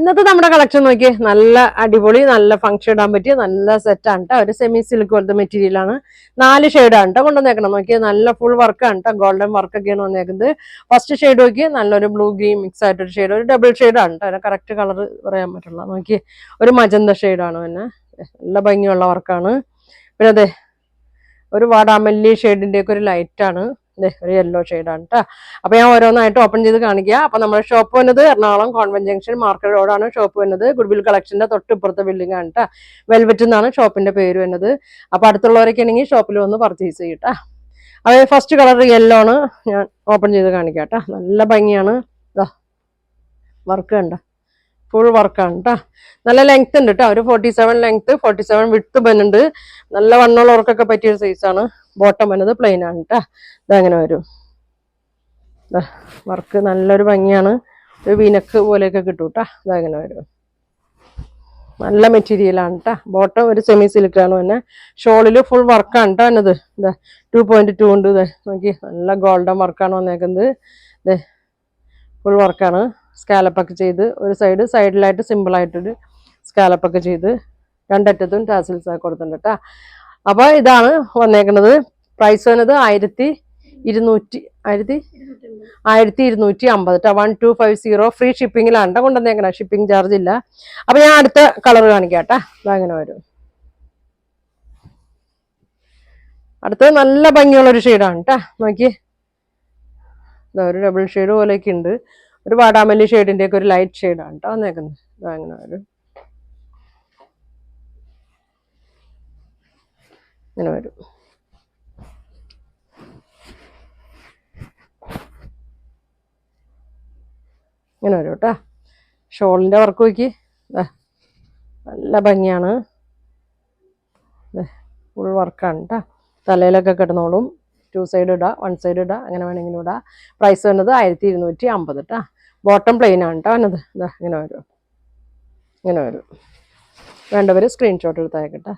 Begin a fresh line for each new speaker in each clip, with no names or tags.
ഇന്നത്തെ നമ്മുടെ കളക്ഷൻ നോക്കിയേ, നല്ല അടിപൊളി, നല്ല ഫംഗ്ഷൻ ഇടാൻ പറ്റിയ നല്ല സെറ്റാണ് കേട്ടോ. ഒരു സെമി സിൽക്ക് പോലത്തെ മെറ്റീരിയൽ ആണ്. 4 ഷെയ്ഡാണ് കേട്ടോ കൊണ്ടുവന്നേക്കണം. നോക്കിയേ, നല്ല ഫുൾ വർക്കാണ് കേട്ടോ. ഗോൾഡൻ വർക്കൊക്കെയാണ് വന്നേക്കുന്നത്. ഫസ്റ്റ് ഷെയ്ഡ് നോക്കിയേ, നല്ലൊരു ബ്ലൂ ഗ്രീൻ മിക്സ് ആയിട്ടൊരു ഷെയ്ഡ്, ഒരു ഡബിൾ ഷെയ്ഡാണ് കേട്ടോ. അതിന്റെ കറക്റ്റ് കളർ പറയാൻ പറ്റില്ല. നോക്കിയേ, ഒരു മജന്ത ഷെയ്ഡാണ് പിന്നെ, നല്ല ഭംഗിയുള്ള വർക്കാണ്. പിന്നെ അതെ ഒരു വാടാമല്ലി ഷെയ്ഡിന്റെ ഒക്കെ ഒരു ലൈറ്റാണ്. ഒരു യെല്ലോ ഷെയ്ഡാണ് കേട്ടോ. അപ്പൊ ഞാൻ ഓരോന്നായിട്ട് ഓപ്പൺ ചെയ്ത് കാണിക്കുക. അപ്പൊ നമ്മുടെ ഷോപ്പ് വന്നത് എറണാകുളം കോൺവെന്റ് ജംഗ്ഷൻ മാർക്കറ്റ് റോഡാണ് ഷോപ്പ് വന്നത്. ഗുഡ്വിൽ കളക്ഷന്റെ തൊട്ടിപ്പുറത്തെ ബിൽഡിംഗ് ആണ് കേട്ടോ. വെൽവെറ്റ് എന്നാണ് ഷോപ്പിന്റെ പേര് വന്നത്. അപ്പൊ അടുത്തുള്ളവരൊക്കെ ആണെങ്കിൽ ഷോപ്പിൽ വന്ന് പർച്ചേസ് ചെയ്യട്ടാ. അത് ഫസ്റ്റ് കളർ യെല്ലോ ആണ്, ഞാൻ ഓപ്പൺ ചെയ്ത് കാണിക്കാം കേട്ടോ. നല്ല ഭംഗിയാണ്. വർക്ക് കണ്ട, ഫുൾ വർക്കാണ് കേട്ടോ. നല്ല ലെങ്ത് ഉണ്ട് കേട്ടോ. ഒരു 47 ലെങ്ത്, 47 വിഡ്ത്ത് വരുന്നുണ്ട്. നല്ല വണ്ണമുള്ളവർക്കൊക്കെ പറ്റിയൊരു സൈസാണ്. ബോട്ടം വന്നത് പ്ലെയിൻ ആണ് കേട്ടോ. ഇതങ്ങനെ വരും. വർക്ക് നല്ലൊരു ഭംഗിയാണ്. ഒരു വീനക്ക് പോലെയൊക്കെ കിട്ടും കേട്ടോ. ഇതങ്ങനെ വരും. നല്ല മെറ്റീരിയലാണ് കേട്ടോ. ബോട്ടം ഒരു സെമി സിൽക്കാണ് പിന്നെ. ഷോളില് ഫുൾ വർക്കാണ് കേട്ടോ എന്നത്. 2.2 ഉണ്ട്. നോക്കി, നല്ല ഗോൾഡൻ വർക്കാണ് വന്നേക്കുന്നത്. ഫുൾ വർക്കാണ്. സ്കാലപ്പൊക്കെ ചെയ്ത് ഒരു സൈഡിലായിട്ട് സിമ്പിളായിട്ടൊരു സ്കാലപ്പൊക്കെ ചെയ്ത് രണ്ടറ്റത്തും ടാസിൽസ് ഒക്കെ കൊടുത്തിട്ടുണ്ട് കേട്ടോ. അപ്പൊ ഇതാണ് വന്നേക്കുന്നത്. പ്രൈസ് വന്നത് 1250 കേട്ടോ. 1250 ഫ്രീ ഷിപ്പിങ്ങിലാണ് കേട്ടോ കൊണ്ടുവന്നേക്കണം. ഷിപ്പിംഗ് ചാർജ് ഇല്ല. അപ്പൊ ഞാൻ അടുത്ത കളർ കാണിക്കാം കേട്ടോ. അതങ്ങനെ വരും. അടുത്തത് നല്ല ഭംഗിയുള്ള ഒരു ഷെയ്ഡാണ് കേട്ടോ. നോക്കിയേ, ഒരു ഡബിൾ ഷെയ്ഡ് പോലെയൊക്കെ ഉണ്ട്. ഒരു വാടാമല്ലി ഷെയ്ഡിന്റെ ഒക്കെ ഒരു ലൈറ്റ് ഷെയ്ഡാണ് കേട്ടോ വന്നേക്കുന്നത്. അങ്ങനെ വരും. ഇങ്ങനെ വരും. ഇങ്ങനെ വരും കേട്ടോ. ഷോളിന്റെ വർക്ക് നോക്കി, നല്ല ഭംഗിയാണ്. ഫുൾ വർക്കാണ് കേട്ടോ. തലയിലൊക്കെ കിടന്നോളും. 2 സൈഡ് ഇടാം, 1 സൈഡ് ഇടാം, അങ്ങനെ വേണമെങ്കിലും ഇടാം. പ്രൈസ് വന്നത് 1250 കേട്ടോ. ബോട്ടം പ്ലെയിൻ ആണ് കേട്ടോ വന്നത്. ഇങ്ങനെ വരും. ഇങ്ങനെ വരും. വേണ്ടവർ സ്ക്രീൻഷോട്ട് എടുത്തയക്കട്ടെ.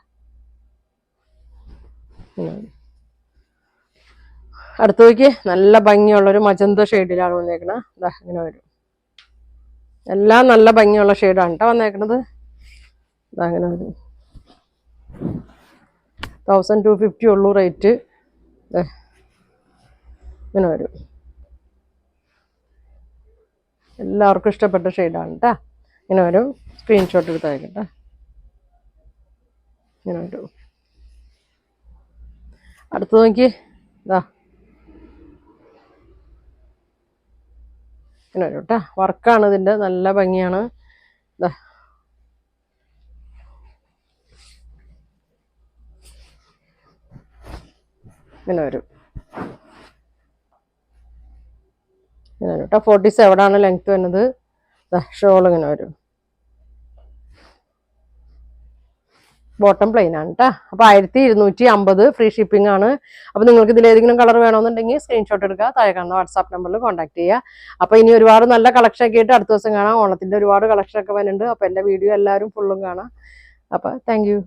അടുത്ത് നോക്കി, നല്ല ഭംഗിയുള്ളൊരു മജന്ത ഷെയ്ഡിലാണ് വന്നേക്കണത്. ഇങ്ങനെ വരും. എല്ലാം നല്ല ഭംഗിയുള്ള ഷെയ്ഡാണ് കേട്ടോ വന്നേക്കണത്. അങ്ങനെ വരും. 1250 ഉള്ളൂ റേറ്റ്. ഇങ്ങനെ വരും. എല്ലാവർക്കും ഇഷ്ടപ്പെട്ട ഷെയ്ഡാണ് കേട്ടോ. ഇങ്ങനെ വരും. സ്ക്രീൻഷോട്ട് എടുത്തയക്കട്ടെ. ഇങ്ങനെ വരും. അടുത്ത് നോക്കി, ഇങ്ങനെ വരും കേട്ടോ. വർക്കാണ് ഇതിൻ്റെ, നല്ല ഭംഗിയാണ്. ഇങ്ങനെ വരും. ഇങ്ങനെ വരും കേട്ടോ. 47 ആണ് ലെങ്ത് വരുന്നത്. ഷോൾ ഇങ്ങനെ വരും. ബോട്ടം പ്ലെയിൻ ആണ് കേട്ടോ. അപ്പൊ 1250 ഫ്രീ ഷിപ്പിംഗ് ആണ്. അപ്പൊ നിങ്ങൾക്ക് ഇതിൽ ഏതെങ്കിലും കളർ വേണമെന്നുണ്ടെങ്കിൽ സ്ക്രീൻഷോട്ട് എടുക്കുക. താഴെ കാണുന്ന വാട്സാപ്പ് നമ്പറിൽ കോൺടാക്ട് ചെയ്യുക. അപ്പൊ ഇനി ഒരുപാട് നല്ല കളക്ഷൻ ഒക്കെ ആയിട്ട് അടുത്ത ദിവസം കാണാം. ഓണത്തിന്റെ ഒരുപാട് കളക്ഷൻ ഒക്കെ വരുന്നുണ്ട്. അപ്പൊ എന്റെ വീഡിയോ എല്ലാവരും ഫുള്ളും കാണാം. അപ്പൊ താങ്ക് യു.